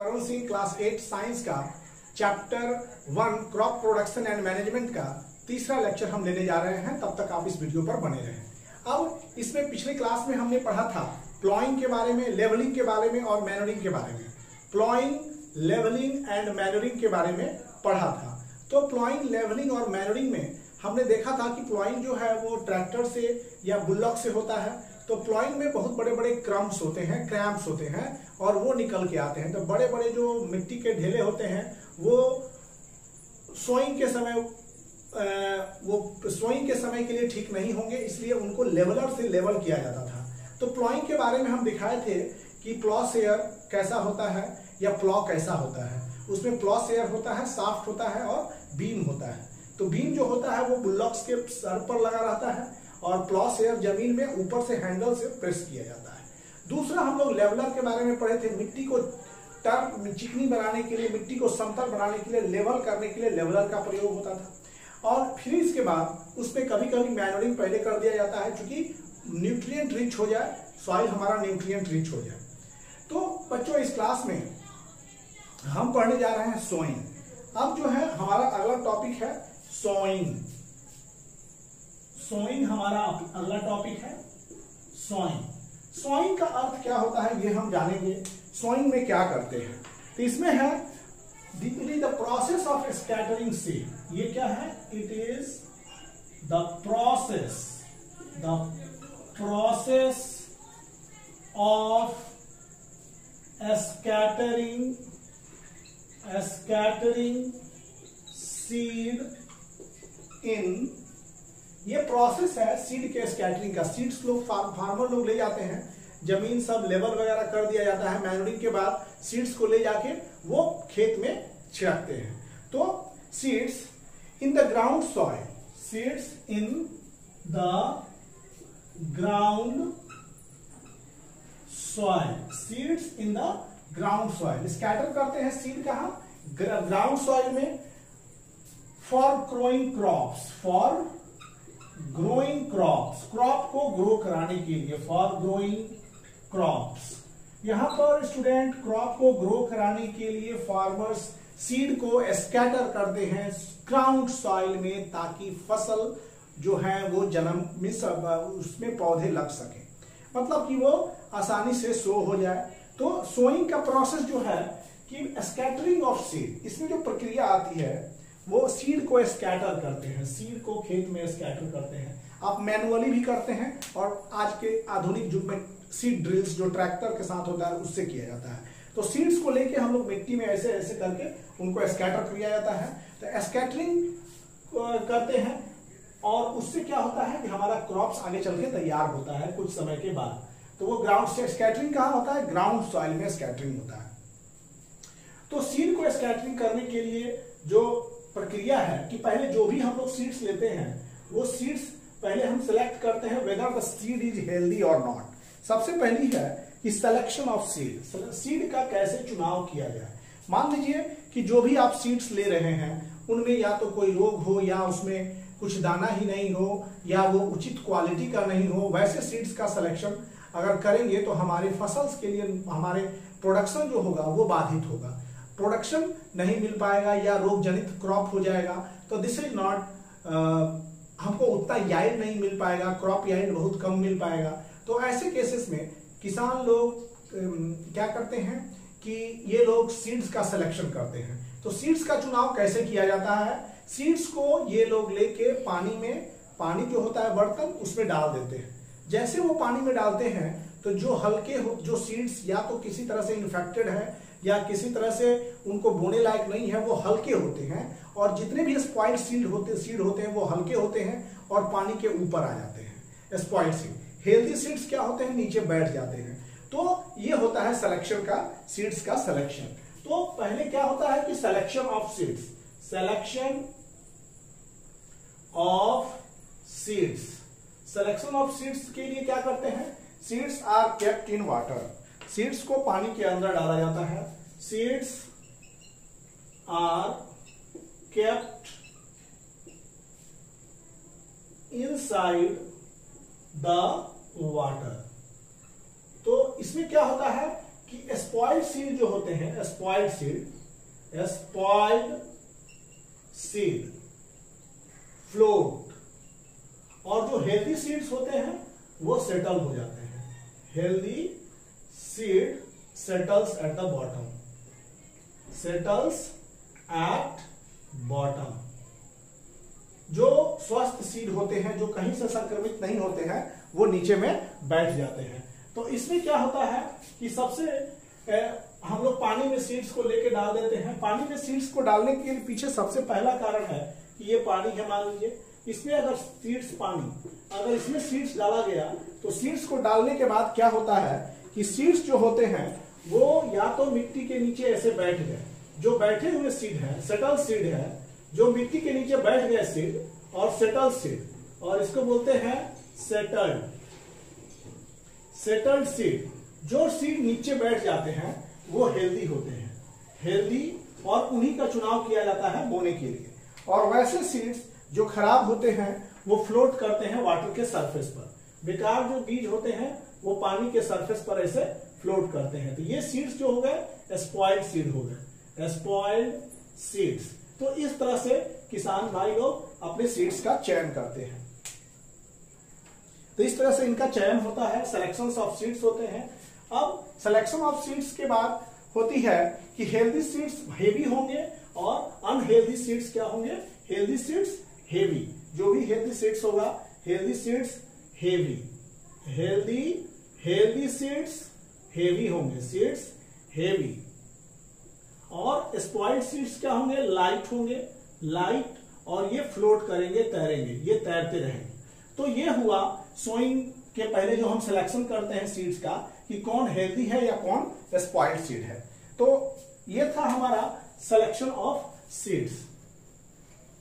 Karan Singh class 8 science का chapter 1 crop production and management का तीसरा लेक्चर हम लेने जा रहे हैं। तब तक आप इस वीडियो पर बने रहें। अब इसमें पिछले क्लास में हमने पढ़ा था प्लॉइंग के बारे में, लेवलिंग के बारे में और मैनरिंग के बारे में। प्लॉइंग, लेवलिंग एंड मैनरिंग के बारे में पढ़ा था। तो प्लॉइंग, लेवलिंग और मैनरिंग में हमने देखा था कि प्लॉइंग जो है वो ट्रैक्टर से या बुल्लॉक से होता है। तो प्लॉइंग में बहुत बड़े बड़े क्रम्स होते हैं, क्रैम्प्स होते हैं और वो निकल के आते हैं। तो बड़े बड़े जो मिट्टी के ढेले होते हैं वो सोइंग के समय के लिए ठीक नहीं होंगे, इसलिए उनको लेवलर से लेवल किया जाता था। तो प्लॉइंग के बारे में हम दिखाए थे कि प्लॉ शेयर कैसा होता है या प्लॉ कैसा होता है। उसमें प्लॉ शेयर होता है, शाफ्ट होता है और बीम होता है। तो बीम जो होता है वो बुल्लॉक्स के सर पर लगा रहता है और प्लॉ शेयर जमीन में ऊपर से हैंडल से प्रेस किया जाता है। दूसरा हम लोग लेवलर के बारे में पढ़े थे। मिट्टी को चिकनी बनाने के लिए, मिट्टी को समतल बनाने के लिए, लेवल करने के लिए लेवलर का प्रयोग होता था। और फिर इसके बाद उसमें कभी कभी मैनरिंग पहले कर दिया जाता है क्योंकि न्यूट्रिएंट रिच हो जाए, सॉइल हमारा न्यूट्रिएंट रिच हो जाए। तो बच्चों इस क्लास में हम पढ़ने जा रहे हैं सोइंग। अब जो है हमारा अगला टॉपिक है सोइंग। सोइंग हमारा अगला टॉपिक है सोइंग। सोइंग का अर्थ क्या होता है ये हम जानेंगे। सोइंग में क्या करते हैं तो इसमें है it is the process of scattering seed. ये क्या है? It is the process of scattering seed in. ये प्रोसेस है सीड के स्कैटरिंग का। सीड्स लोग फार्मर लोग ले जाते हैं, जमीन सब लेवल वगैरह कर दिया जाता है। मैनरिंग के बाद सीड्स को ले जाके वो खेत में छिड़कते हैं। तो seeds in the ground soil, seeds in the ground soil, seeds in the ground soil. Scatter करते हैं सीड कहां? ग्राउंड सॉइल में। For growing crops, for growing crops, crop को ग्रो कराने के लिए, फॉर ग्रोइंग क्रॉप्स। यहां पर स्टूडेंट क्रॉप को ग्रो कराने के लिए फार्मर्स सीड को स्कैटर करते हैं ग्राउंड सॉइल में ताकि फसल जो है वो जन्म में उसमें पौधे लग सके, मतलब कि वो आसानी से सो हो जाए। तो सोइंग का प्रोसेस जो है कि स्कैटरिंग ऑफ सीड, इसमें जो प्रक्रिया आती है वो सीड को स्कैटर करते हैं, सीड को खेत में स्कैटर करते हैं। आप मैनुअली भी करते हैं और आज के आधुनिक युग में सीड ड्रिल्स जो ट्रैक्टर के साथ होता है उससे किया जाता है। तो सीड्स को लेके हम लोग मिट्टी में ऐसे ऐसे करके उनको स्कैटर किया जाता है। तो स्कैटरिंग करते हैं और उससे क्या होता है कि हमारा क्रॉप्स आगे चल के तैयार होता है कुछ समय के बाद। तो वो ग्राउंड से स्कैटरिंग कहां होता है? ग्राउंड सॉइल में स्कैटरिंग होता है। तो सीड को स्कैटरिंग करने के लिए जो प्रक्रिया है कि पहले जो भी हम लोग सीड्स लेते हैं वो सीड्स पहले हम सिलेक्ट करते हैं whether the seed is healthy और नॉट। सबसे पहली है कि सिलेक्शन ऑफ सीड, सीड का कैसे चुनाव किया जाए। मान लीजिए कि जो भी आप सीड्स ले रहे हैं उनमें या तो कोई रोग हो या उसमें कुछ दाना ही नहीं हो या वो उचित क्वालिटी का नहीं हो। वैसे सीड्स का सिलेक्शन अगर करेंगे तो हमारे फसल्स के लिए हमारे प्रोडक्शन जो होगा वो बाधित होगा, प्रोडक्शन नहीं मिल पाएगा या रोग जनित क्रॉप हो जाएगा। तो दिस इज नॉट, हमको उतना याइल्ड नहीं मिल पाएगा, क्रॉप याइल्ड बहुत कम मिल पाएगा। तो ऐसे केसेस में किसान लोग क्या करते हैं कि ये लोग सीड्स का सिलेक्शन करते हैं। तो सीड्स का चुनाव कैसे किया जाता है? सीड्स को ये लोग लेके पानी जो होता है बर्तन उसमें डाल देते हैं। जैसे वो पानी में डालते हैं तो जो सीड्स या तो किसी तरह से इन्फेक्टेड है या किसी तरह से उनको बोने लायक नहीं है वो हल्के होते हैं, और जितने भी स्पॉइल्ड सीड होते हैं वो हल्के होते हैं और पानी के ऊपर आ जाते हैं। स्पॉइल्ड सीड, हेल्दी सीड्स क्या होते हैं? नीचे बैठ जाते हैं। तो ये होता है सिलेक्शन का, सीड्स का सिलेक्शन। तो पहले क्या होता है कि selection of seeds, selection of seeds. Selection of seeds के लिए क्या करते हैं? Seeds are kept in water, seeds को पानी के अंदर डाला जाता है। Seeds are kept inside the water. तो इसमें क्या होता है कि कि स्पॉइल्ड सीड जो होते हैं, स्पॉइल्ड सीड फ्लोट, और जो हेल्दी सीड्स होते हैं वो सेटल हो जाते हैं। Healthy seed settles at the bottom, settles at bottom. जो स्वस्थ सीड होते हैं, जो कहीं से संक्रमित नहीं होते हैं, वो नीचे में बैठ जाते हैं। तो इसमें क्या होता है कि सबसे हम लोग पानी में सीड्स को लेके डाल देते हैं। पानी में सीड्स को डालने के पीछे सबसे पहला कारण है कि ये पानी है, मान लीजिए इसमें अगर सीड्स पानी, अगर इसमें सीड्स डाला गया तो सीड्स को डालने के बाद क्या होता है कि सीड्स जो होते हैं वो या तो मिट्टी के नीचे ऐसे बैठ गए, जो बैठे हुए सीड है सेटल सीड है, जो मिट्टी के नीचे बैठ गए सीड, और सेटल सीड, और इसको बोलते हैं सेटल्ड सीड। जो सीड नीचे बैठ जाते हैं वो हेल्दी होते हैं, हेल्दी, और उन्हीं का चुनाव किया जाता है बोने के लिए। और वैसे सीड्स जो खराब होते हैं वो फ्लोट करते हैं वाटर के सरफेस पर। बेकार जो बीज होते हैं वो पानी के सरफेस पर ऐसे फ्लोट करते हैं। तो ये सीड्स जो हो गए स्पॉइल्ड सीड हो गए, स्पॉइल्ड सीड्स। तो इस तरह से किसान भाई लोग अपने सीड्स का चयन करते हैं। तो इस तरह से इनका चयन होता है, सिलेक्शन ऑफ सीड्स होते हैं। अब सिलेक्शन ऑफ सीड्स के बाद होती है कि हेल्दी सीड्स हेवी होंगे और अनहेल्दी सीड्स क्या होंगे, हेल्दी सीड्स हेवी। जो भी हेल्दी सीड्स होगा, healthy seeds heavy, healthy seeds heavy होंगे, सीड्स हेवी। और स्पॉइल्ड सीड्स क्या होंगे, लाइट होंगे, लाइट, और ये फ्लोट करेंगे, तैरेंगे, ये तैरते रहेंगे। तो ये हुआ सोइंग के पहले जो हम सिलेक्शन करते हैं सीड्स का कि कौन हेल्दी है या कौन स्पॉइल्ड सीड है। तो ये था हमारा सिलेक्शन ऑफ सीड्स।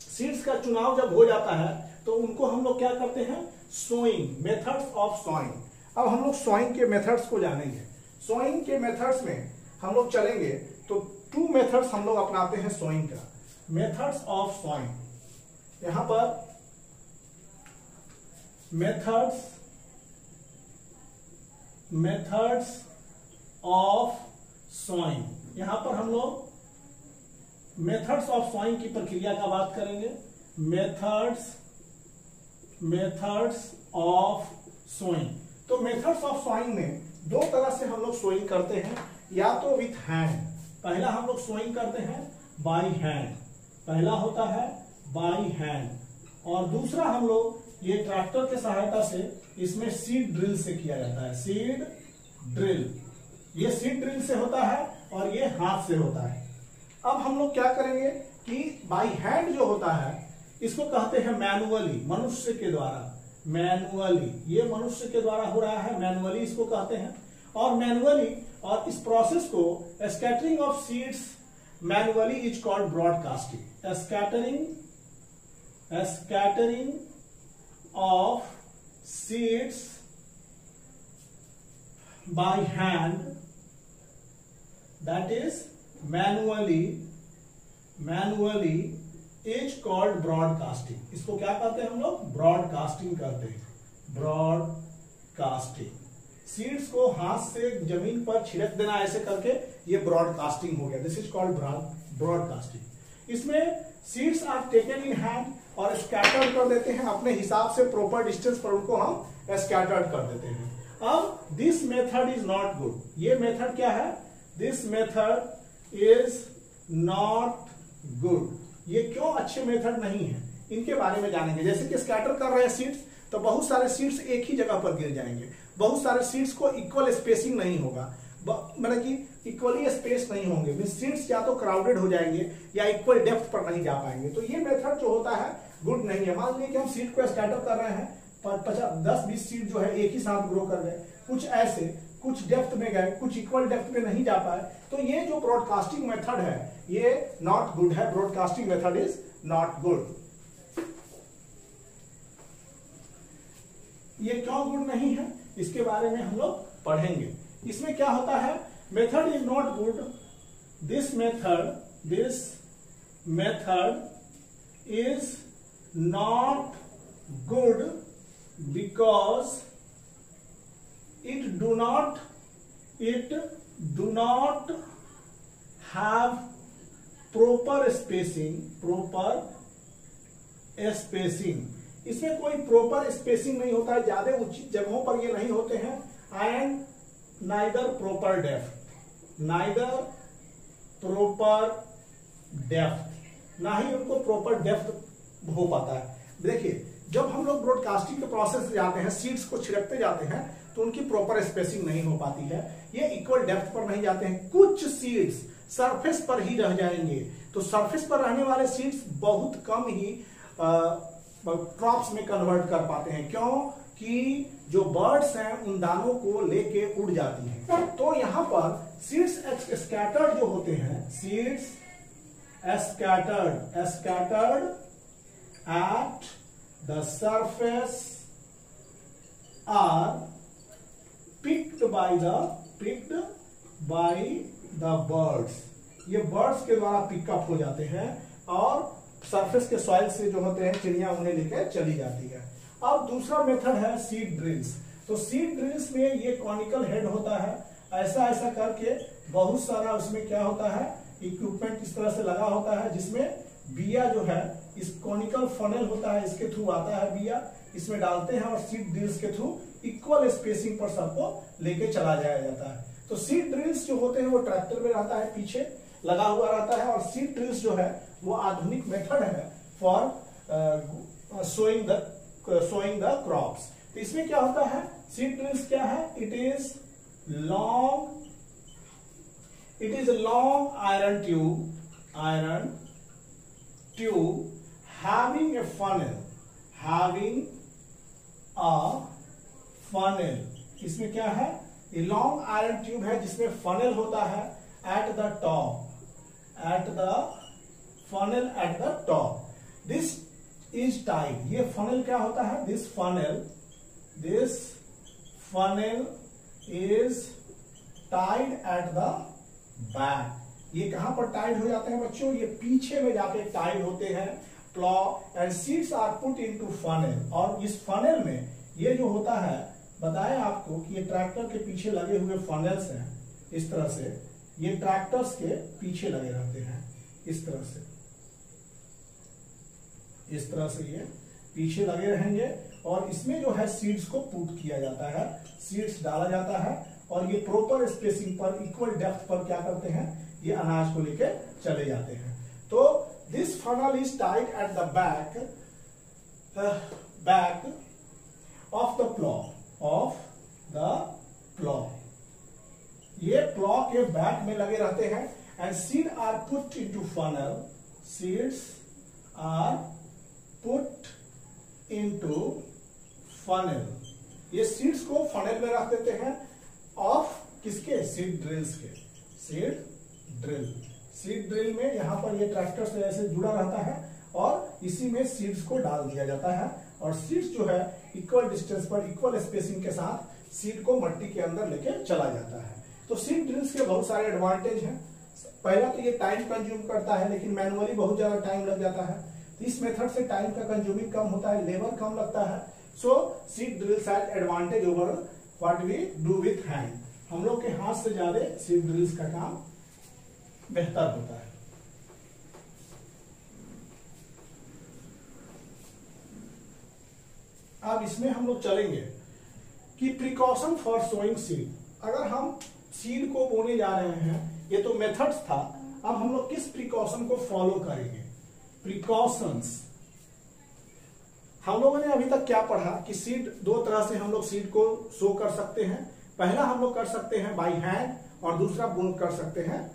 सीड्स का चुनाव जब हो जाता है तो उनको हम लोग क्या करते हैं, सोइंग, मेथड्स ऑफ सोइंग। अब हम लोग सोइंग के मेथड्स को जानेंगे। सोइंग के मेथड्स में हम लोग चलेंगे तो 2 मेथड्स हम लोग अपनाते हैं सोइंग का। मेथड्स ऑफ सोइंग, यहां पर मेथड्स ऑफ सोइंग, यहां पर हम लोग मेथड्स ऑफ सोइंग की प्रक्रिया का बात करेंगे। Methods of sowing. तो मेथड्स ऑफ सोइंग में 2 तरह से हम लोग सोइंग करते हैं, या तो विथ हैंड, पहला हम लोग सोइंग करते हैं बाय हैंड, पहला होता है बाय हैंड, और दूसरा हम लोग ये ट्रैक्टर के सहायता से इसमें सीड ड्रिल से किया जाता है, सीड ड्रिल। ये सीड ड्रिल से होता है और ये हाथ से होता है। अब हम लोग क्या करेंगे कि बाय हैंड जो होता है इसको कहते हैं मैनुअली, मनुष्य के द्वारा, मैनुअली, ये मनुष्य के द्वारा हो रहा है, मैनुअली इसको कहते हैं। और मैनुअली, और इस प्रोसेस को scattering of seeds manually is called broadcasting. Scattering of seeds by hand, that is manually is called broadcasting। इसको क्या करते हैं हम लोग, ब्रॉडकास्टिंग करते हैं, ब्रॉडकास्टिंग। सीड्स को हाथ से जमीन पर छिड़क देना ऐसे करके, ये ब्रॉडकास्टिंग हो गया, दिस इज कॉल्ड ब्रॉडकास्टिंग। इसमें seeds are taken in hand और स्कैटर्ड कर देते हैं, अपने हिसाब से प्रॉपर डिस्टेंस पर उनको हम स्कैटर्ड कर देते हैं। अब this method is not good, ये मेथड क्या है, this method is not good. ये क्यों अच्छे मेथड नहीं है, इनके बारे में जानेंगे। जैसे कि स्कैटर कर रहे हैं सीड्स, तो बहुत सारे सीड्स एक ही जगह पर गिर जाएंगे, बहुत सारे सीड्स को इक्वल स्पेसिंग नहीं होगा, मतलब कि इक्वली स्पेस नहीं होंगे, सीड्स या तो क्राउडेड हो जाएंगे या इक्वल डेप्थ पर नहीं जा पाएंगे। तो ये मेथड जो होता है गुड नहीं है। मान लीजिए कि हम सीड को स्कैटर कर रहे हैं, 10-20 सीड जो है एक ही साथ ग्रो कर गए, कुछ ऐसे, कुछ डेप्थ में गए, कुछ इक्वल डेप्थ में नहीं जा पाए, तो ये जो ब्रॉडकास्टिंग मेथड है ये नॉट गुड है, broadcasting method is not good. ये क्यों गुड नहीं है इसके बारे में हम लोग पढ़ेंगे। इसमें क्या होता है, method is not good, this method is not good because it do not have proper spacing, इसमें कोई प्रॉपर स्पेसिंग नहीं होता है, ज्यादा उचित जगहों पर ये नहीं होते हैं, एंड नाइदर प्रॉपर डेप्थ, ना ही उनको प्रॉपर डेप्थ हो पाता है। देखिए जब हम लोग ब्रॉडकास्टिंग के प्रोसेस से जाते हैं, सीड्स को छिड़कते जाते हैं, तो उनकी प्रॉपर स्पेसिंग नहीं हो पाती है, ये इक्वल डेप्थ पर नहीं जाते हैं, कुछ सीड्स सरफेस पर ही रह जाएंगे। तो सरफेस पर रहने वाले सीड्स बहुत कम ही क्रॉप्स में कन्वर्ट कर पाते हैं, क्यों कि जो बर्ड्स हैं उन दानों को लेके उड़ जाती हैं। तो यहां पर सीड्स स्कैटर्ड जो होते हैं, seeds scattered at the surface are picked by the birds, ये बर्ड्स के द्वारा पिकअप हो जाते हैं और सरफेस के सॉइल से जो होते हैं चिड़िया उन्हें लेकर चली जाती है। अब दूसरा मेथड है सीड ड्रिल्स। तो सीड ड्रिल्स में ये कॉनिकल हेड होता है, ऐसा करके बहुत सारा उसमें क्या होता है, इक्विपमेंट इस तरह से लगा होता है, जिसमें बिया जो है इस कॉनिकल फनल होता है, इसके थ्रू आता है बिया, इसमें डालते हैं और सीड ड्रिल्स के थ्रू इक्वल स्पेसिंग पर सबको लेके चला जाया जाता है। तो सीड ड्रिल्स जो होते हैं वो ट्रैक्टर में रहता है, पीछे लगा हुआ रहता है, और सीड ड्रिल्स जो है वो आधुनिक मेथड है फॉर सोइंग द क्रॉप्स। तो इसमें क्या होता है, सीड ड्रिल्स क्या है, it is long iron tube having a funnel, इसमें क्या है, ये लॉन्ग आयरन ट्यूब है जिसमें फनल होता है at the top, this is tied, ये फनल क्या होता है, this funnel is tied at the back. ये कहां पर टाइड हो जाते हैं बच्चों, ये पीछे में जाके टाइड होते हैं। Plough and seeds are put into funnel, और इस फनल में ये जो होता है, बताया आपको कि ये ट्रैक्टर के पीछे लगे हुए फनल्स हैं, इस तरह से ये ट्रैक्टर्स के पीछे लगे रहते हैं, इस तरह से ये पीछे लगे रहेंगे, और इसमें जो है सीड्स को पुट किया जाता है, सीड्स डाला जाता है, और ये प्रॉपर स्पेसिंग पर इक्वल डेप्थ पर क्या करते हैं, ये अनाज को लेके चले जाते हैं। तो this funnel is tied at the back of the plough, ये प्लॉ के बैक में लगे रहते हैं, and seed are put into funnel, seeds are put into funnel, ये सीड्स को फनल में रख देते हैं, ऑफ किसके, सीड ड्रिल्स के, सीड ड्रिल में यहां पर ये ट्रैक्टर से ऐसे जुड़ा रहता है, और इसी में सीड्स को डाल दिया जाता है, और सीड्स जो है इक्वल डिस्टेंस पर इक्वल स्पेसिंग के साथ सीड को मट्टी के अंदर लेके चला जाता है। तो सीड ड्रिल्स के बहुत सारे एडवांटेज हैं। पहला तो ये टाइम कंज्यूम करता है, लेकिन मैनुअली बहुत ज्यादा टाइम लग जाता है, तो इस मेथड से टाइम का कंज्यूमिंग कम होता है, लेबर कम लगता है। So seed drills has advantage over what we do with hand, हम लोग के हाथ से ज्यादा सीड ड्रिल्स का काम बेहतर होता है। अब इसमें हम लोग चलेंगे कि प्रिकॉशन फॉर सोइंग सीड। अगर हम सीड को बोने जा रहे हैं, ये तो मेथड्स था, अब हम लोग किस प्रिकॉशन को फॉलो करेंगे। प्रिकॉशंस हम लोगों ने अभी तक क्या पढ़ा कि सीड दो तरह से हम लोग सीड को सो कर सकते हैं। पहला हम लोग कर सकते हैं बाई हैंड, और दूसरा बोन कर सकते हैं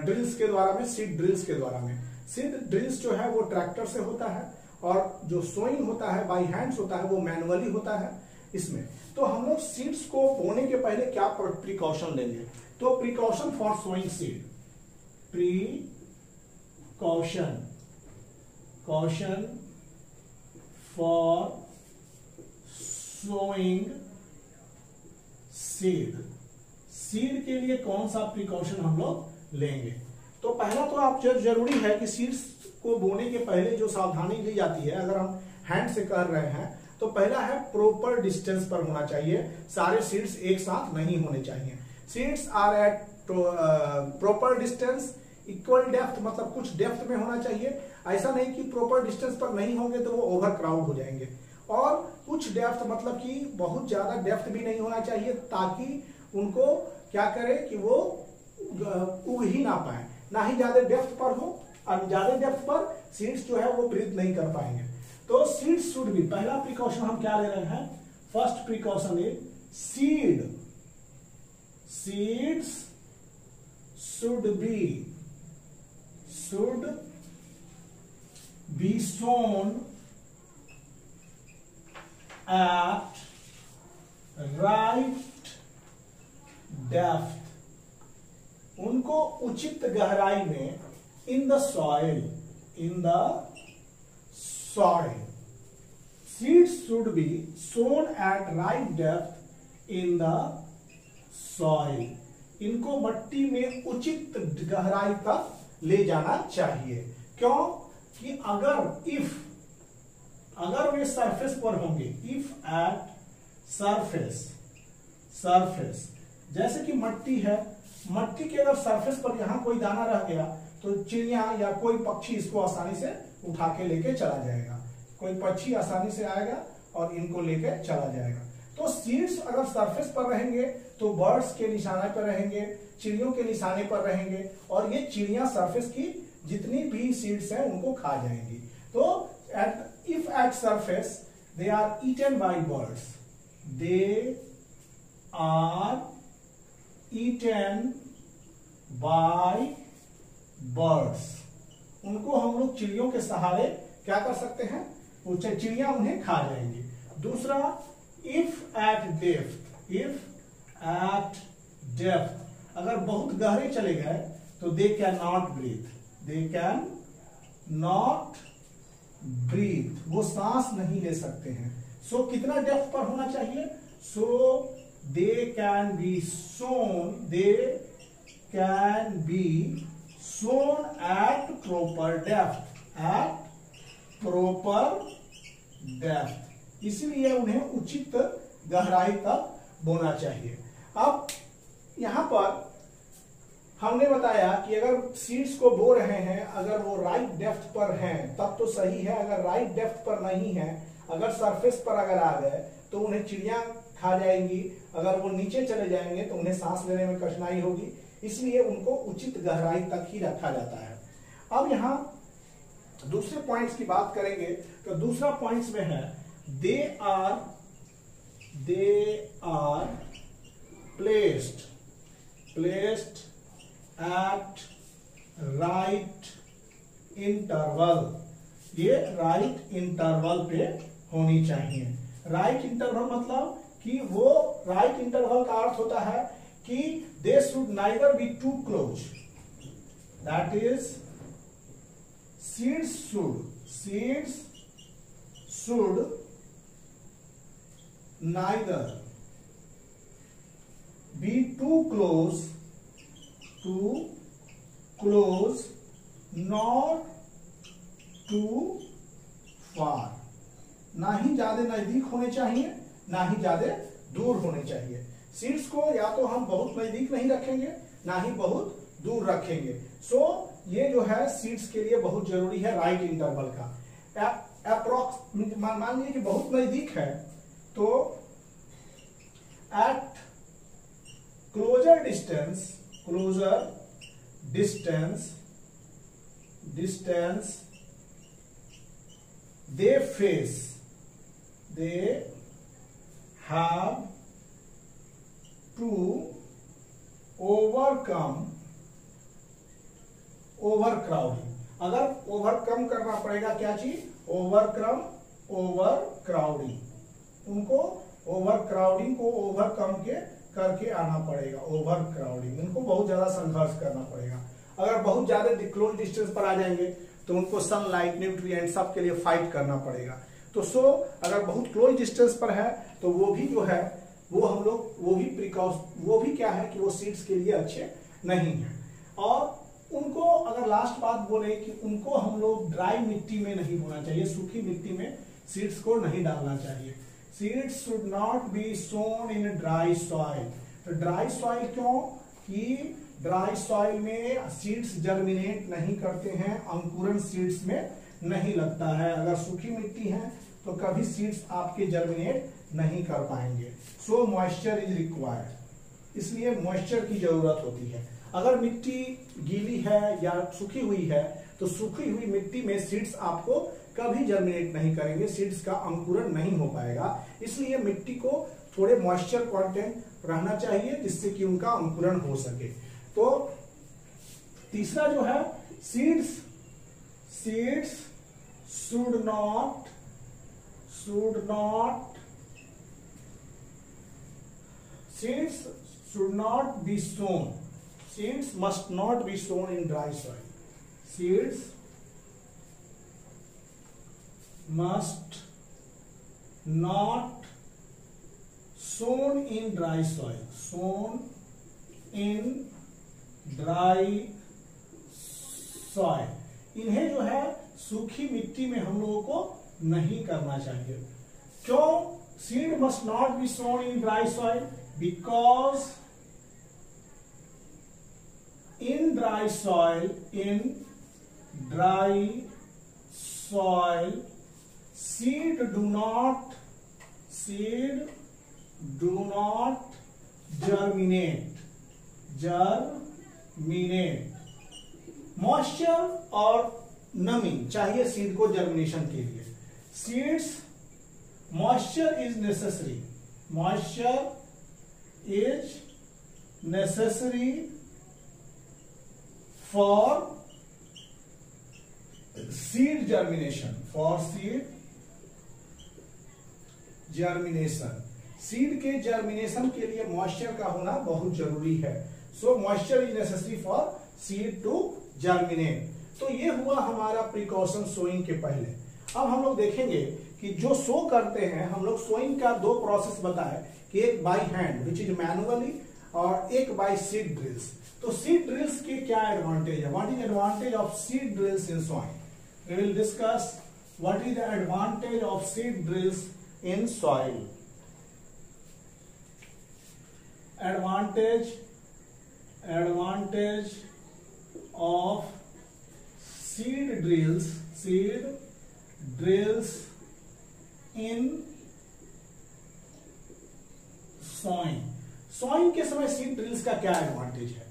ड्रिल्स के द्वारा में, सीड ड्रिल्स के द्वारा में। सीड ड्रिल्स जो है वो ट्रैक्टर से होता है, और जो सोइंग होता है बाई हैंड्स होता है वो मैनुअली होता है इसमें। तो हम लोग सीड्स को बोने के पहले क्या प्रिकॉशन लेंगे, तो precaution for sowing seed, caution for sowing seed के लिए कौन सा प्रिकॉशन हम लोग लेंगे। तो पहला तो आप जरूरी है कि सीड्स को बोने के पहले जो सावधानी ली जाती है, अगर हम हैंड से कर रहे हैं, तो पहला है प्रॉपर डिस्टेंस पर होना चाहिए, सारे सीड्स एक साथ नहीं होने चाहिए। Seeds are at proper distance, equal depth, मतलब कुछ डेप्थ में होना चाहिए। ऐसा नहीं कि प्रॉपर डिस्टेंस पर नहीं होंगे तो वो ओवर क्राउड हो जाएंगे। और कुछ डेप्थ मतलब कि बहुत ज्यादा डेप्थ भी नहीं होना चाहिए, ताकि उनको क्या करे कि वो उग ही ना पाए, ना ही ज्यादा डेप्थ पर हो, और ज्यादा डेप्थ पर सीड्स जो है वो ब्रीथ नहीं कर पाएंगे। तो सीड्स शुड बी, पहला प्रिकॉशन हम क्या ले रहे हैं, first precaution is seeds should be sown at right depth, उनको उचित गहराई में in the soil, seeds should be sown at right depth in the soil, इनको मट्टी में उचित गहराई तक ले जाना चाहिए। क्यों कि अगर वे सरफेस पर होंगे, इफ एट सरफेस, जैसे कि मट्टी है, मट्टी के अगर सरफेस पर यहां कोई दाना रह गया तो चिड़िया या कोई पक्षी इसको आसानी से उठा के लेके चला जाएगा, कोई पक्षी आसानी से आएगा और इनको लेके चला जाएगा। तो सीड्स अगर सरफेस पर रहेंगे तो बर्ड्स के निशाने पर रहेंगे, चिड़ियों के निशाने पर रहेंगे, और ये चिड़िया सरफेस की जितनी भी सीड्स हैं उनको खा जाएंगी। तो if at surface they are eaten by birds, they are eaten by birds, उनको हम लोग चिड़ियों के सहारे क्या कर सकते हैं, चिड़िया उन्हें खा जाएंगी। दूसरा, if at depth, अगर बहुत गहरे चले गए तो they cannot breathe, वो सांस नहीं ले सकते हैं। सो कितना डेप्थ पर होना चाहिए, so they can be sown at proper depth, इसलिए उन्हें उचित गहराई तक बोना चाहिए। अब यहां पर हमने बताया कि अगर सीड्स को बो रहे हैं, अगर वो राइट डेप्थ पर हैं तब तो सही है, अगर राइट डेप्थ पर नहीं है, अगर सरफेस पर अगर आ गए तो उन्हें चिड़िया खा जाएंगी, अगर वो नीचे चले जाएंगे तो उन्हें सांस लेने में कठिनाई होगी, इसलिए उनको उचित गहराई तक ही रखा जाता है। अब यहां दूसरे पॉइंट्स की बात करेंगे तो दूसरा पॉइंट्स में है they are placed at right interval, ये राइट इंटरवल पे होनी चाहिए। राइट इंटरवल मतलब कि वो राइट इंटरवल का अर्थ होता है कि they should neither be too close, that is seeds should neither be too close not too far, ना ही ज्यादा नजदीक होने चाहिए ना ही ज्यादा दूर होने चाहिए। सीड्स को या तो हम बहुत नजदीक नहीं रखेंगे ना ही बहुत दूर रखेंगे। सो ये जो है सीड्स के लिए बहुत जरूरी है राइट इंटरवल का। अप्रोक्स मान लीजिए कि बहुत नजदीक है तो at closer distance they have to overcome overcrowding। अगर ओवरकम करना पड़ेगा क्या चीज, ओवरक्राउडिंग, उनको ओवरक्राउडिंग को ओवरकम करके आना पड़ेगा। ओवरक्राउडिंग, उनको बहुत ज्यादा संघर्ष करना पड़ेगा। अगर बहुत ज्यादा क्लोज डिस्टेंस पर आ जाएंगे तो उनको सनलाइट, न्यूट्रिएंट सब के लिए फाइट करना पड़ेगा। तो अगर बहुत क्लोज डिस्टेंस पर है तो वो भी जो है वो भी क्या है कि वो सीड्स के लिए अच्छे नहीं है। और उनको अगर लास्ट बात बोले कि उनको हम लोग ड्राई मिट्टी में नहीं बोना चाहिए, सूखी मिट्टी में सीड्स को नहीं डालना चाहिए। Seeds should not be sown in dry soil, तो ड्राई सॉइल क्यों? कि ड्राई सॉइल में सीड्स जर्मिनेट नहीं करते हैं, अंकुरन सीड्स में नहीं लगता है। अगर सूखी मिट्टी है तो कभी सीड्स आपके जर्मिनेट नहीं कर पाएंगे। सो मॉइस्चर इज रिक्वायर्ड, इसलिए मॉइस्चर की जरूरत होती है। अगर मिट्टी गीली है या सूखी हुई है तो सूखी हुई मिट्टी में सीड्स आपको कभी जर्मिनेट नहीं करेंगे, सीड्स का अंकुरन नहीं हो पाएगा। इसलिए मिट्टी को थोड़े मॉइस्चर कंटेंट रहना चाहिए जिससे कि उनका अंकुरन हो सके। तो तीसरा जो है seeds should not be sown, seeds must not be sown in dry soil, seeds must not sown in dry soil, sown in dry soil। इन्हें जो है सूखी मिट्टी में हम लोगों को नहीं करना चाहिए। क्यों? Seed must not be sown in dry soil because in dry soil seed do not germinate। Moisture और नमी चाहिए सीड को जर्मिनेशन के लिए। Seeds moisture is necessary for seed germination, seed के जर्मिनेशन के लिए मॉइस्चर का होना बहुत जरूरी है। So moisture is necessary for seed to germinate. तो ये हुआ हमारा प्रिकॉशन सोइंग के पहले। अब हम लोग देखेंगे कि जो सो करते हैं हम लोग, सोइंग का दो प्रोसेस बताए कि एक by hand which is manually और एक बाय सीड ड्रिल्स। तो सीड ड्रिल्स के क्या एडवांटेज है? What is advantage of seed drills in sowing? We will discuss what is the advantage of seed drills in soil। advantage of seed drills in sowing के समय seed drills का क्या advantage है?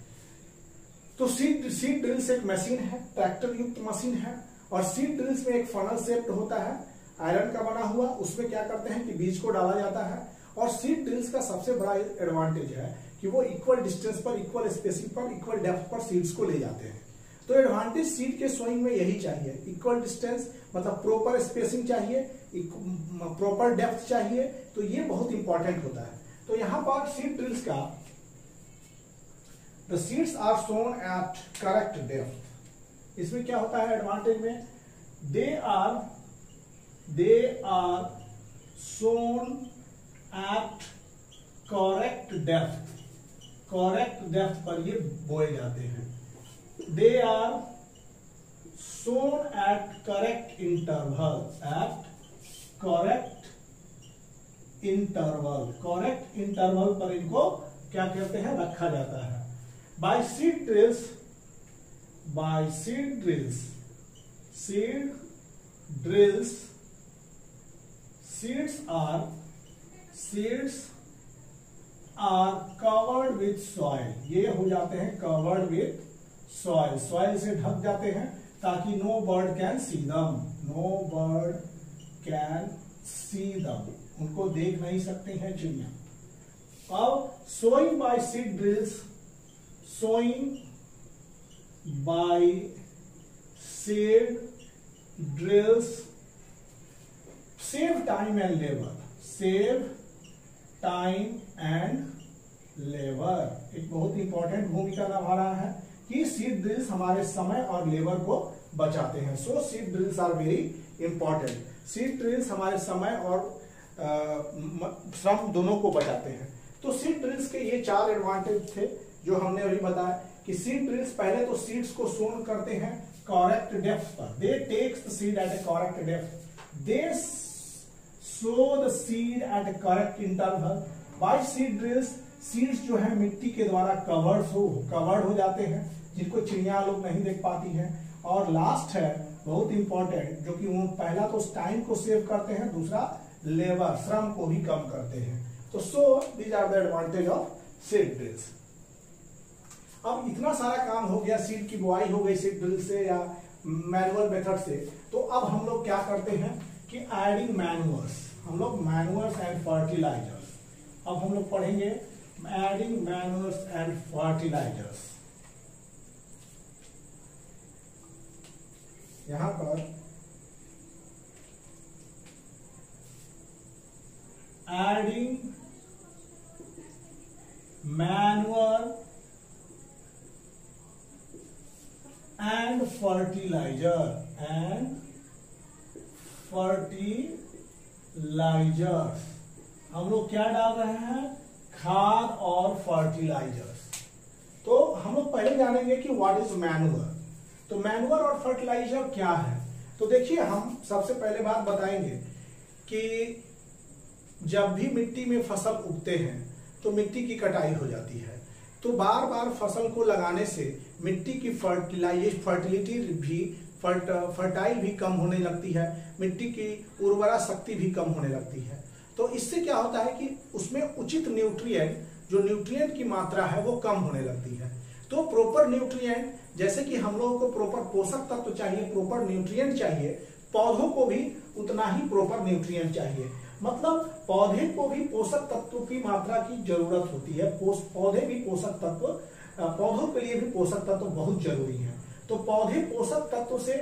तो seed drills एक machine है, tractor युक्त machine है, और सीड ड्रिल्स में एक फनल शेप्ड होता है, आयरन का बना हुआ। उसमें क्या करते हैं कि बीज को डाला जाता है। और सीड ड्रिल्स का सबसे बड़ा एडवांटेज है कि वो इक्वल डिस्टेंस पर, इक्वल स्पेसिंग पर, इक्वल डेप्थ पर सीड्स को ले जाते हैं। तो एडवांटेज सीड के सोइंग में यही चाहिए, इक्वल डिस्टेंस, मतलब प्रॉपर स्पेसिंग चाहिए, प्रॉपर डेप्थ चाहिए। तो ये बहुत इंपॉर्टेंट होता है। तो यहां पर सीड ड्रिल्स का the seeds are sown at correct depth. इसमें क्या होता है एडवांटेज में? They are sown at correct depth पर ये बोए जाते हैं। They are sown at correct interval पर इनको क्या कहते हैं? रखा जाता है। By seed drills seeds are covered with soil। ये हो जाते हैं covered with soil, soil से ढक जाते हैं ताकि no bird can see them, उनको देख नहीं सकते हैं चिड़िया। अब sowing by seed drills save time and labor। एक बहुत इंपॉर्टेंट भूमिका निभा रहा है कि सीड ड्रिल्स हमारे समय और लेबर को बचाते हैं। So seed drills are very important. Seed drills हमारे समय और श्रम दोनों को बचाते हैं। तो सीड ड्रिल्स के ये 4 एडवांटेज थे जो हमने अभी बताया कि सीड ड्रिल्स पहले तो सीड्स को सोन करते हैं करेक्ट डेप्थ पर। They takes the seed at a correct depth. They sow the seed at a correct interval। By seed drills seeds जो है मिट्टी के द्वारा कवर्ड हो जाते हैं, जिनको चिड़िया लोग नहीं देख पाती हैं। और लास्ट है बहुत इंपॉर्टेंट, जो कि वो पहला तो टाइम को सेव करते हैं, दूसरा लेबर श्रम को भी कम करते हैं। तो so these are the advantage of seed drills. अब इतना सारा काम हो गया, सीड की बुआई हो गई सीड ड्रिल से या मैनुअल मेथड से। तो अब हम लोग क्या करते हैं कि एडिंग मैनुअर्स, हम लोग मैनुअर्स एंड फर्टिलाइजर्स, अब हम लोग पढ़ेंगे एडिंग मैनुअर्स एंड फर्टिलाइजर्स। यहां पर एडिंग मैनुअर एंड फर्टिलाइजर्स, हम लोग क्या डाल रहे हैं, खाद और फर्टिलाइजर्स। तो हम लोग पहले जानेंगे कि व्हाट इज मैनुअर। तो मैनुअर और फर्टिलाइजर क्या है। तो देखिए, हम सबसे पहले बात बताएंगे कि जब भी मिट्टी में फसल उगते हैं तो मिट्टी की कटाई हो जाती है, तो बार बार फसल को लगाने से मिट्टी की फर्टिलिटी भी फर्टाइल भी कम होने लगती है, मिट्टी की उर्वरा शक्ति भी कम होने लगती है। तो इससे क्या होता है कि उसमें उचित न्यूट्रिएंट, जो न्यूट्रिएंट की मात्रा है वो कम होने लगती है। तो प्रॉपर न्यूट्रिएंट, जैसे कि हम लोगों को प्रॉपर पोषक तत्व चाहिए, प्रॉपर न्यूट्रिएंट चाहिए, पौधों को भी उतना ही प्रॉपर न्यूट्रिएंट चाहिए। मतलब पौधे को भी पोषक तत्व की मात्रा की जरूरत होती है। पौधे भी पोषक तत्व, पौधों के लिए भी पोषक तत्व बहुत जरूरी है। तो पौधे पोषक तत्व से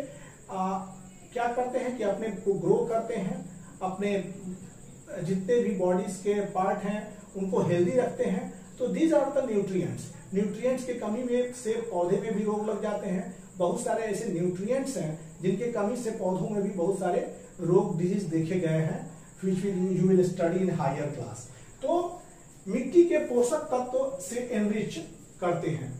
क्या करते हैं कि अपने को ग्रो करते हैं, अपने जितने भी बॉडीज के पार्ट हैं उनको हेल्दी रखते हैं। तो these are the nutrients. Nutrients की कमी में से पौधे में भी रोग लग जाते हैं। बहुत सारे ऐसे न्यूट्रिएंट्स हैं जिनके कमी से पौधों में भी बहुत सारे रोग डिजीज देखे गए हैं, which you will study in higher class। तो मिट्टी के पोषक तत्व से एनरिच करते हैं।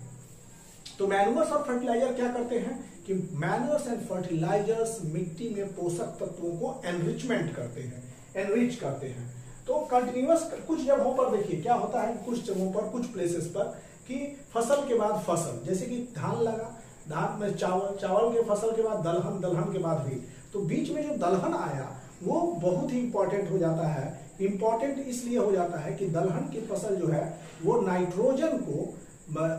तो मैनुअर्स और फर्टिलाइजर क्या करते हैं कि मैनुअर्स एंड फर्टिलाइजर्स मिट्टी में पोषक तत्वों को एनरिचमेंट करते हैं, एनरिच करते हैं। तो कंटिन्यूअस कुछ जगहों पर देखिए क्या होता है, कुछ जगहों पर, कुछ प्लेसेस पर कि फसल के बाद फसल, जैसे कि धान लगा, धान में चावल के फसल के बाद दलहन, दलहन के बाद भी, तो बीच में जो दलहन आया वो बहुत ही इंपॉर्टेंट हो जाता है। इंपॉर्टेंट इसलिए हो जाता है कि दलहन की फसल जो है वो नाइट्रोजन को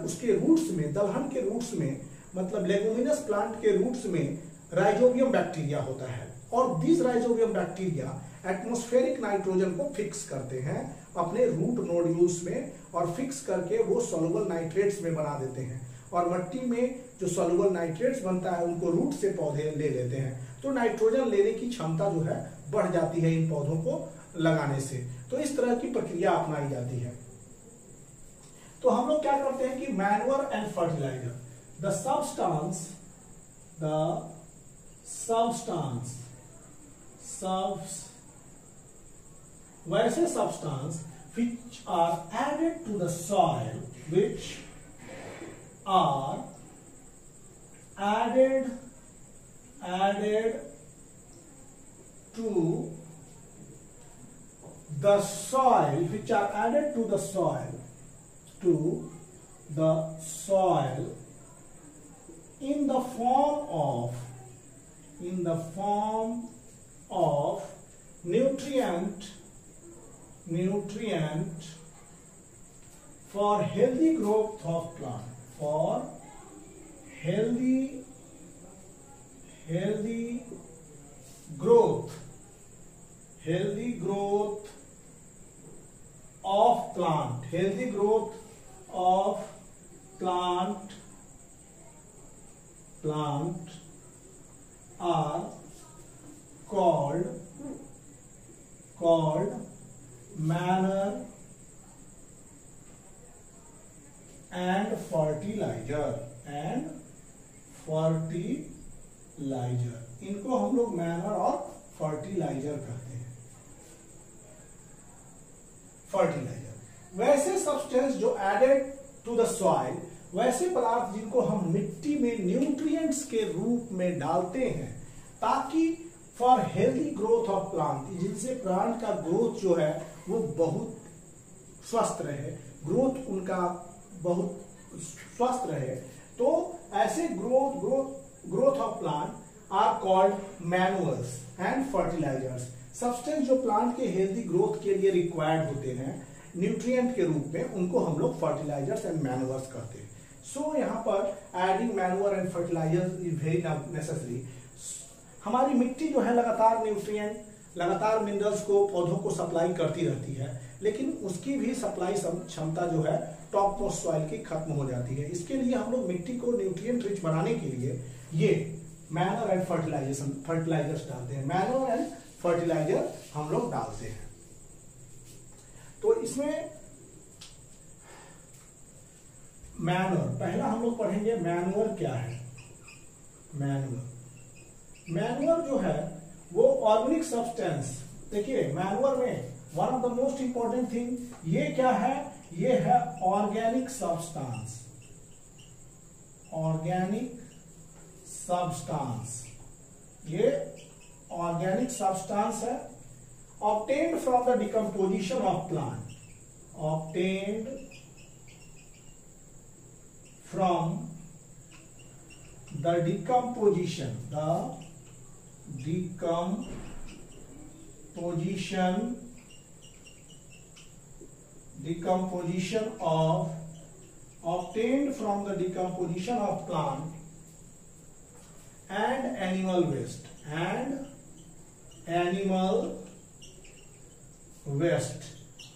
उसके रूट्स में, दलहन के रूट्स में, मतलब लेगुमिनस प्लांट के रूट्स में राइजोबियम बैक्टीरिया होता है, और this rhizobium bacteria atmospheric nitrogen को फिक्स करते हैं अपने रूट नोड्यूल्स में, और फिक्स करके वो सॉल्युबल नाइट्रेट्स में बना देते हैं। और मिट्टी में जो सॉल्युबल नाइट्रेट्स बनता है उनको रूट से पौधे ले लेते हैं। तो नाइट्रोजन लेने की क्षमता जो है बढ़ जाती है इन पौधों को लगाने से। तो इस तरह की प्रक्रिया अपनाई जाती है। तो हम लोग क्या करते हैं कि manure and fertiliser, the substance वैसे substance which are added to the soil, which are added to the soil, which are added to the soil in the form of nutrient for healthy growth of plant, for healthy growth of plant, healthy growth of plant are called manure and fertilizer, इनको हम लोग manner और fertiliser कहते हैं। Fertiliser वैसे substance जो added to the soil, वैसे पदार्थ जिनको हम मिट्टी में न्यूट्रिएंट्स के रूप में डालते हैं ताकि for healthy growth of plant, जिनसे प्लांट का ग्रोथ जो है वो बहुत स्वस्थ रहे, ग्रोथ उनका बहुत स्वस्थ रहे, तो ऐसे growth of plant are called manuals and fertilisers. Substance जो प्लांट के हेल्दी ग्रोथ के लिए रिक्वायर्ड होते हैं न्यूट्रिएंट के रूप में, उनको हम लोग फर्टिलाइजर्स एंड मैनुअर्स कहते हैं। सो यहाँ पर adding manure and fertilisers is very necessary. हमारी मिट्टी जो है लगातार न्यूट्रिएंट, लगातार मिनरल्स को, पौधों को सप्लाई करती रहती है, लेकिन उसकी भी सप्लाई क्षमता जो है टॉप मोस्ट सॉइल की खत्म हो जाती है। इसके लिए हम लोग मिट्टी को न्यूट्रिएंट रिच बनाने के लिए ये मैनुअर एंड फर्टिलाइजर्स डालते हैं। मैनुअर एंड फर्टिलाइजर हम लोग डालते हैं। तो इसमें मैनुअर, पहला हम लोग पढ़ेंगे मैनुअर क्या है। मैनुअर जो है वो ऑर्गेनिक सब्सटेंस, देखिए मैनुअर में one of the most important thing ये क्या है, ये है ऑर्गेनिक सब्सटेंस। ऑर्गेनिक सब्सटेंस, ये ऑर्गेनिक सब्सटेंस है obtained from the decomposition of plant, obtained from the decomposition of plant and animal waste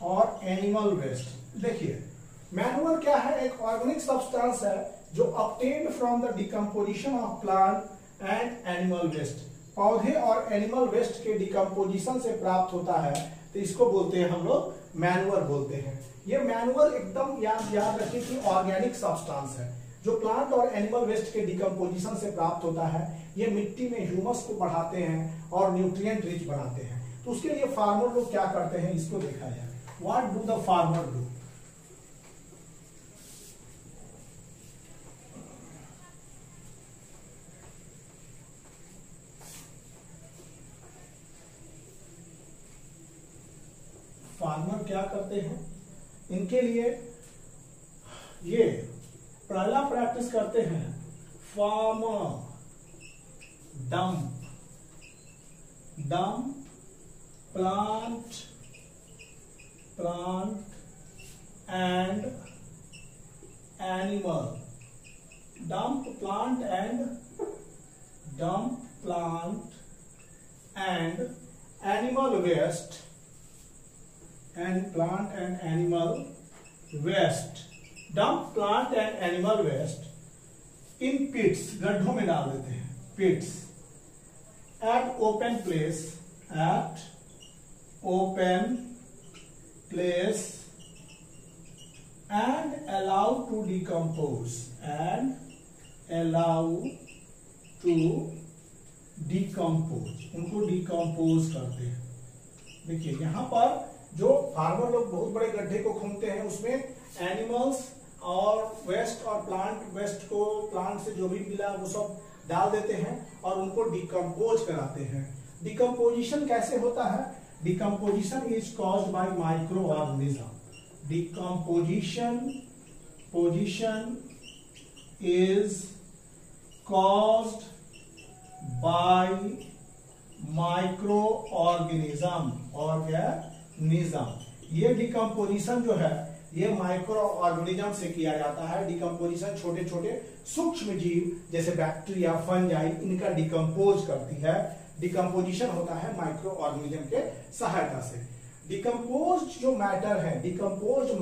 और एनिमल वेस्ट। देखिए मैनुअर क्या है, एक ऑर्गेनिक सब्सटेंस है जो obtained from the decomposition of plant and animal waste, पौधे और एनिमल वेस्ट के डिकम्पोजिशन से प्राप्त होता है, तो इसको बोलते हैं हम लोग मैनुअर बोलते हैं। ये मैनुअर एकदम याद रखिए कि ऑर्गेनिक सब्सटेंस है जो प्लांट और एनिमल वेस्ट के डिकम्पोजिशन से प्राप्त होता है। ये मिट्टी में ह्यूमस को बढ़ाते हैं और न्यूट्रिएंट रिच बनाते हैं। तो उसके लिए फार्मर लोग क्या करते हैं, इसको देखा जाए। What do the farmer do? Farmer क्या करते हैं, इनके लिए ये पहला प्रैक्टिस करते हैं farmer dump plant and animal, dump plant and animal waste and plant and animal waste, dump plant and animal waste in pits, गड्ढों में डाल देते हैं, pits at open place and allow to decompose उनको decompose करते हैं। देखिए यहाँ पर जो फार्मर लोग बहुत बड़े गड्ढे को खोदते हैं, उसमें एनिमल्स और वेस्ट और प्लांट वेस्ट को, प्लांट से जो भी मिला वो सब डाल देते हैं और उनको डिकम्पोज कराते हैं। डिकम्पोजिशन कैसे होता है? Decomposition is caused by micro organism. Decomposition is caused by micro organism. ये डिकम्पोजिशन जो है ये माइक्रो ऑर्गेनिज्म से किया जाता है। डिकम्पोजिशन छोटे छोटे सूक्ष्म जीव जैसे बैक्टीरिया, फंजाई, इनका डिकम्पोज करती है। डिकम्पोजिशन होता है माइक्रो ऑर्गेनिज्म के सहायता से। डिकम्पोज्ड जो मैटर है, decomposed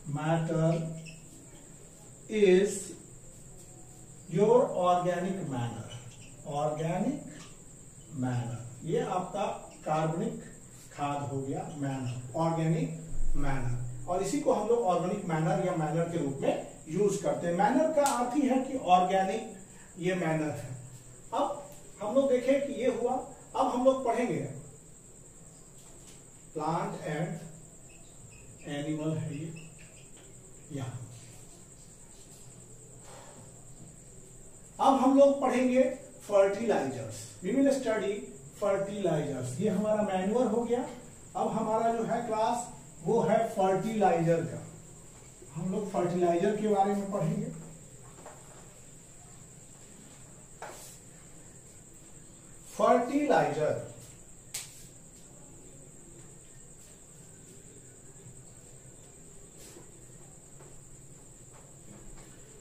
matter is your organic manner. ये आपका कार्बनिक खाद हो गया, मैनर, ऑर्गेनिक मैनर। और इसी को हम लोग ऑर्गेनिक मैनर या मैनर के रूप में यूज करते हैं। मैनर का अर्थ ही है कि ऑर्गेनिक, ये मैनर है। अब हम लोग देखें कि ये हुआ। अब हम लोग पढ़ेंगे प्लांट एंड एनिमल है ये यहां। अब हम लोग पढ़ेंगे fertilisers, we will study fertilisers. ये हमारा मैनुअल हो गया। अब हमारा जो है क्लास वो है फर्टिलाइजर का। हम लोग फर्टिलाइजर के बारे में पढ़ेंगे।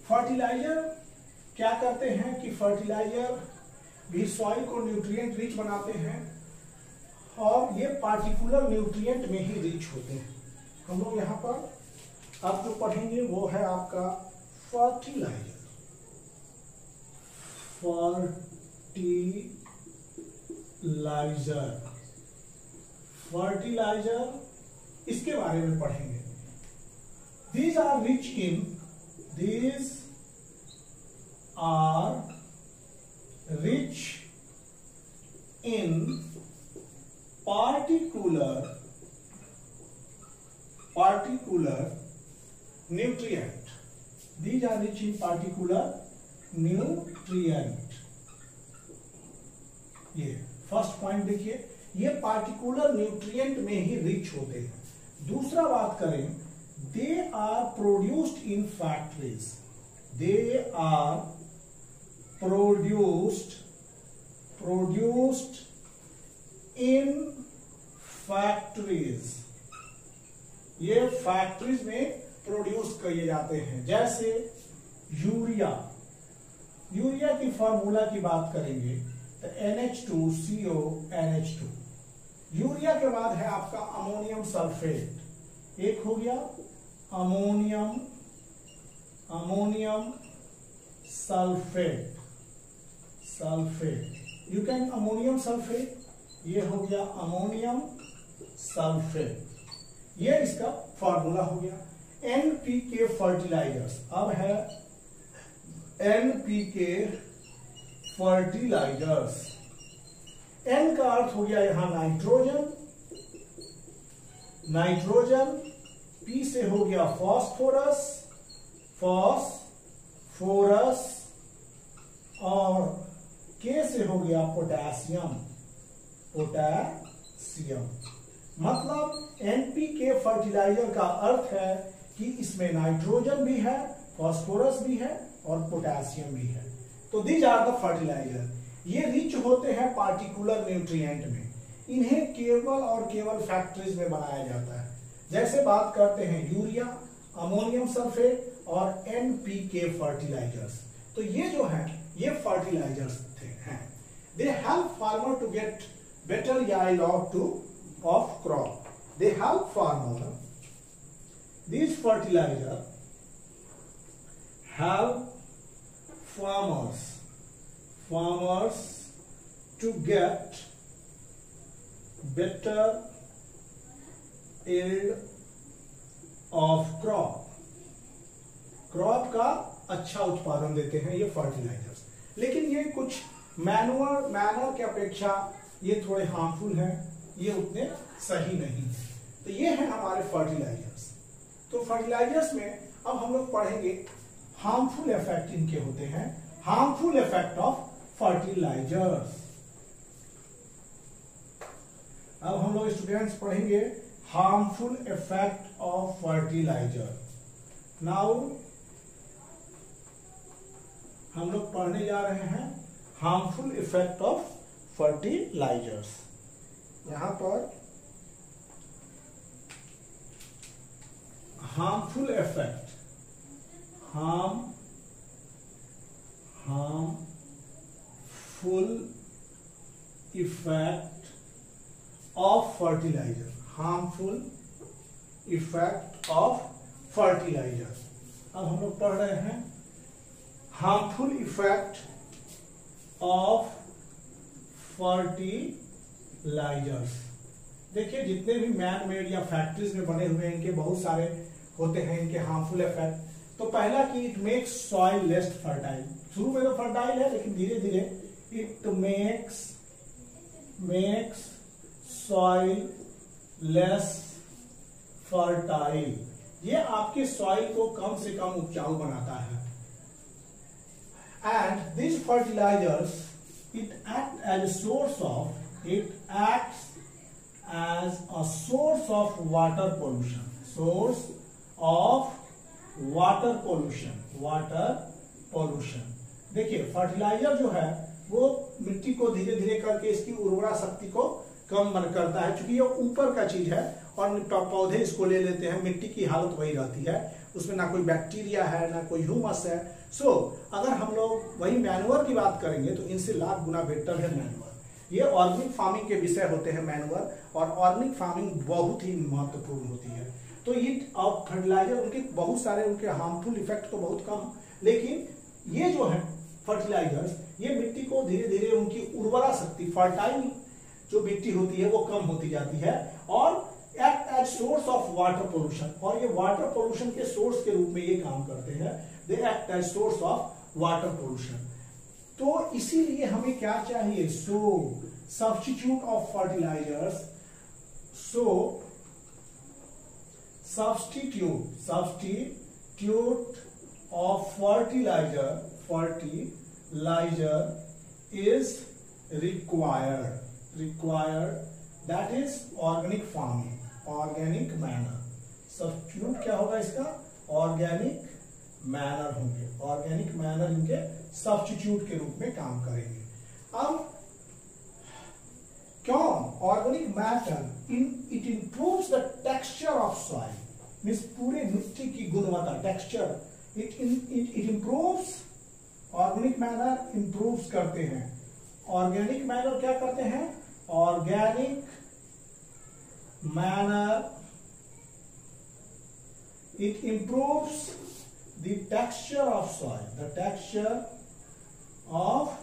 फर्टिलाइजर क्या करते हैं कि फर्टिलाइजर भी सॉइल को न्यूट्रिएंट रिच बनाते हैं और ये पार्टिकुलर न्यूट्रिएंट में ही रिच होते हैं। हम लोग यहाँ पर अब जो पढ़ेंगे वो है आपका फर्टिलाइजर। फर्टिलाइजर इसके बारे में पढ़ेंगे। These are rich in particular nutrient. These are rich in particular nutrient. ये फर्स्ट पॉइंट देखिए, ये पार्टिकुलर न्यूट्रिएंट में ही रिच होते हैं। दूसरा बात करें, they are produced in factories. They are produced in factories. ये फैक्ट्रीज में प्रोड्यूस किए जाते हैं। जैसे यूरिया की फॉर्मूला की बात करेंगे तो NH2CO NH2। यूरिया के बाद है आपका अमोनियम सल्फेट। एक हो गया ammonium sulphate. You can ammonium sulphate, ये हो गया अमोनियम सल्फेट। ये इसका फॉर्मूला हो गया। NPK फर्टिलाइजर्स, अब है NPK फर्टिलाइजर्स। N का अर्थ हो गया यहां नाइट्रोजन, P से हो गया फॉस्फोरस और K से हो गया पोटेशियम। मतलब NPK फर्टिलाइजर का अर्थ है कि इसमें नाइट्रोजन भी है, फॉस्फोरस भी है और पोटेशियम भी है। तो दीज आर द फर्टिलाइजर। ये रिच होते हैं पार्टिकुलर न्यूट्रिएंट में। इन्हें केवल और केवल फैक्ट्रीज में बनाया जाता है। जैसे बात करते हैं यूरिया, अमोनियम सल्फेट और NPK फर्टिलाइजर्स। तो ये जो है ये फर्टिलाइजर्स हैं। They help farmer to get better yield of crop. They help farmer. These fertilizer help farmers to get better yield of crop. Crop का अच्छा उत्पादन देते हैं ये फर्टिलाइजर्स। लेकिन ये कुछ मैनर के अपेक्षा ये थोड़े हार्मफुल हैं, ये उतने सही नहीं है। तो ये है हमारे फर्टिलाइजर्स। तो फर्टिलाइजर्स में अब हम लोग पढ़ेंगे हार्मफुल इफेक्ट इनके होते हैं। Harmful effect of fertilisers. अब हम लोग स्टूडेंट्स पढ़ेंगे harmful effect of fertiliser. Now हम लोग पढ़ने जा रहे हैं हार्मफुल इफेक्ट ऑफ फर्टिलाइजर्स। यहां पर harmful effect of fertiliser. Harmful effect of fertiliser. अब हम लोग पढ़ रहे हैं हार्मफुल इफेक्ट ऑफ फर्टिलाइजर्स। देखिए जितने भी मैन मेड या फैक्ट्रीज में बने हुए हैं इनके बहुत सारे होते हैं इनके हार्मफुल इफेक्ट। तो पहला कि it makes soil less fertile. शुरू में तो फर्टाइल है लेकिन धीरे धीरे it makes soil less fertile. ये आपके सॉइल को कम से कम उपजाऊ बनाता है। And this fertilisers it acts as a source of water pollution. Source of water pollution. देखिए फर्टिलाइजर जो है वो मिट्टी को धीरे धीरे करके इसकी उर्वरा शक्ति को कम करता है, क्योंकि ये ऊपर का चीज है और पौधे इसको ले लेते हैं, मिट्टी की हालत वही रहती है, उसमें ना कोई बैक्टीरिया है ना कोई ह्यूमस है। सो अगर हम लोग वही मैन्योर की बात करेंगे तो इनसे लाख गुना बेटर है मैन्योर। ये ऑर्गेनिक फार्मिंग के विषय होते हैं मैन्योर, और ऑर्गेनिक फार्मिंग बहुत ही महत्वपूर्ण होती है। तो ये फर्टिलाइजर उनके बहुत सारे उनके हार्मफुल इफेक्ट तो बहुत कम, लेकिन ये जो है फर्टिलाइजर्स ये मिट्टी को धीरे धीरे उनकी उर्वरा शक्ति, फर्टाइल जो मिट्टी होती है वो कम होती जाती है, और act as source of water pollution, और ये वाटर पोल्यूशन के सोर्स के रूप में ये काम करते हैं। They act as source of water pollution. तो इसीलिए हमें क्या चाहिए? So substitute of fertilizers, substitute of fertilizer is required, that is organic farming, organic manner। Substitute क्या होगा इसका? ऑर्गेनिक मैनर होंगे, ऑर्गेनिक मैनर इनके सब्स्टिट्यूट के रूप में काम करेंगे। अब क्यों? Organic matter it improves the texture of soil, means पूरे मिट्टी की गुणवत्ता, texture, it improves. Organic manure improves करते हैं, ऑर्गेनिक मैनर क्या करते हैं? Organic manure it improves the texture of soil, the texture of,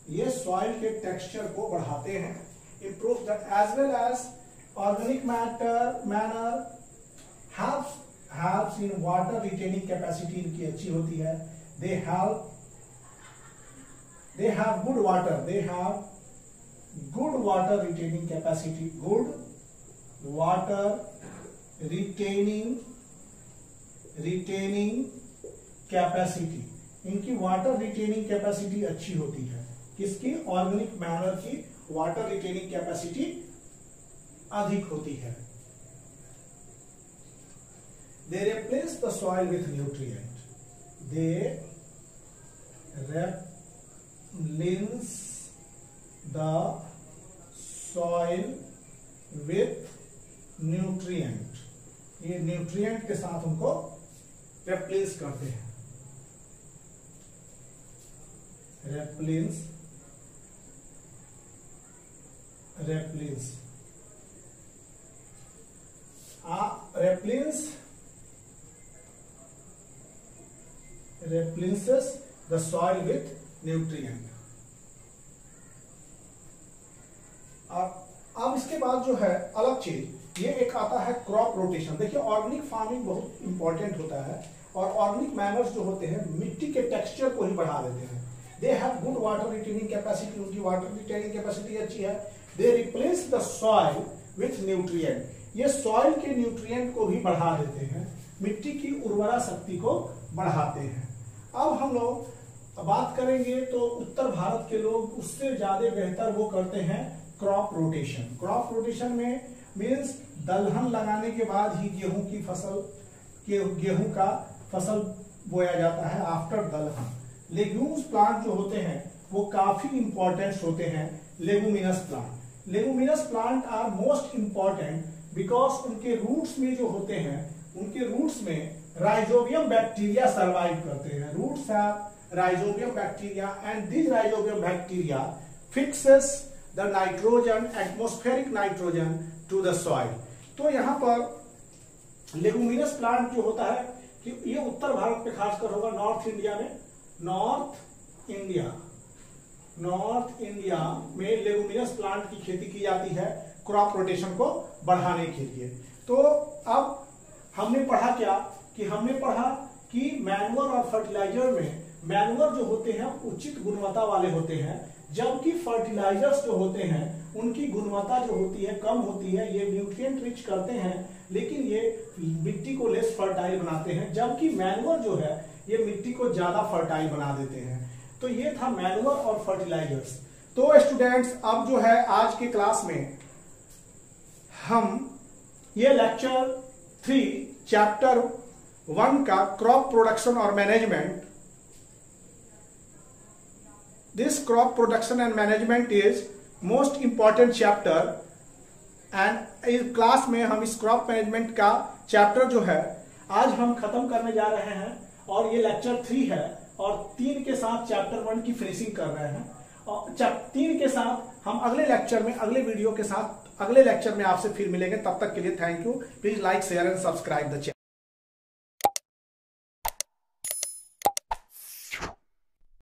ये सॉइल के टेक्सचर को बढ़ाते हैं, improve that, as well as organic manure helps in water retaining capacity इनकी अच्छी होती है। they have good water retaining capacity, good water retaining capacity, इनकी वाटर रिटेनिंग कैपेसिटी अच्छी होती है। किसकी? ऑर्गेनिक मैनर की वाटर रिटेनिंग कैपेसिटी अधिक होती है। They replace the soil with nutrient, they replace the soil with nutrient, ये न्यूट्रिएंट के साथ उनको रिप्लेस करते हैं, replace replaces the soil with nutrient। अब इसके बाद जो है अलग चीज, ये एक आता है क्रॉप रोटेशन। देखिए ऑर्गेनिक फार्मिंग बहुत इंपॉर्टेंट होता है, और ऑर्गेनिक मैनर्स जो होते हैं मिट्टी के टेक्सचर को ही बढ़ा देते हैं। They have good water retaining capacity, उनकी वाटर रिटेनिंग कैपेसिटी अच्छी है। They replace the soil with nutrient, ये सॉइल के न्यूट्रिएंट को भी बढ़ा देते हैं, मिट्टी की उर्वरा शक्ति को बढ़ाते हैं। अब हम लोग बात करेंगे तो उत्तर भारत के लोग उससे ज्यादा बेहतर वो करते हैं क्रॉप रोटेशन। क्रॉप रोटेशन में मीन्स दलहन लगाने के बाद ही गेहूं का फसल बोया जाता है आफ्टर दलहन। लेग्यूम्स प्लांट जो होते हैं वो काफी इंपॉर्टेंट होते हैं। Leguminous plant are most important because उनके रूट्स में जो होते हैं, उनके रूट्स में राइजोबियम बैक्टीरिया सर्वाइव करते हैं। Roots have rhizobium bacteria and this rhizobium bacteria fixes the nitrogen, atmospheric nitrogen to the soil. तो यहाँ पर लेगुमिनस प्लांट जो होता है कि ये उत्तर भारत में खासकर होगा, नॉर्थ इंडिया में लेगुमिनस प्लांट की खेती की जाती है क्रॉप रोटेशन को बढ़ाने के लिए। तो अब हमने पढ़ा क्या कि मैन्योर और फर्टिलाइजर में मैन्योर जो होते हैं उचित गुणवत्ता वाले होते हैं, जबकि फर्टिलाइजर्स जो होते हैं उनकी गुणवत्ता जो होती है कम होती है। ये न्यूट्रिएंट रिच करते हैं लेकिन ये मिट्टी को लेस फर्टाइल बनाते हैं, जबकि मैन्योर जो है ये मिट्टी को ज्यादा फर्टाइल बना देते हैं। तो ये था मैन्योर और फर्टिलाइजर्स। तो स्टूडेंट्स, अब जो है आज के क्लास में हम ये लेक्चर 3 चैप्टर 1 का क्रॉप प्रोडक्शन और management, this crop production and management is most important chapter, and इस क्लास में हम इस क्रॉप मैनेजमेंट का चैप्टर जो है आज हम खत्म करने जा रहे हैं। और ये लेक्चर 3 है और 3 के साथ चैप्टर 1 की फिनिशिंग कर रहे हैं। और 3 के साथ हम अगले लेक्चर में, अगले वीडियो के साथ अगले लेक्चर में आपसे फिर मिलेंगे। तब तक के लिए thank you. Please like, share and subscribe the channel.